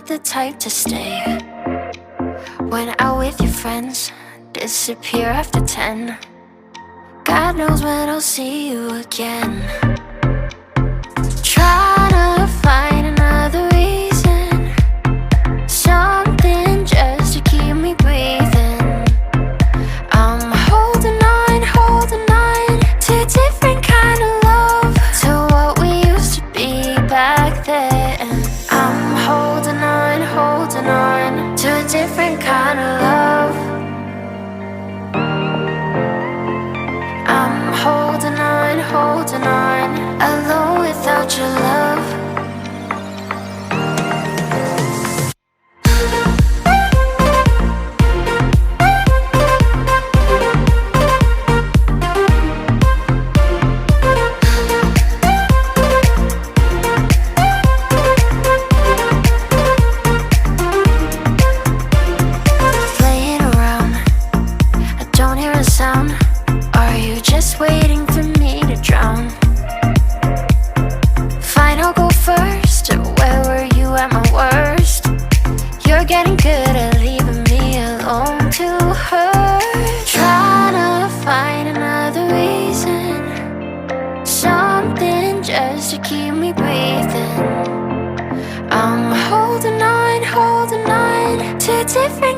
not the type to stay. When out with your friends, disappear after 10. God knows when I'll see you again. Try to find another reason, something just to keep me breathing. I'm holding on to a different kind of love, to what we used to be back then. I'm holding on to a different kind of love. I'm holding on, alone without your love. Playing around, I don't hear a sound. Are you just waiting for me to drown? Fine, I'll go first. Where were you at my worst? You're getting good at leaving me alone to hurt. Trying to find another reason, something just to keep me breathing. I'm holding on to a different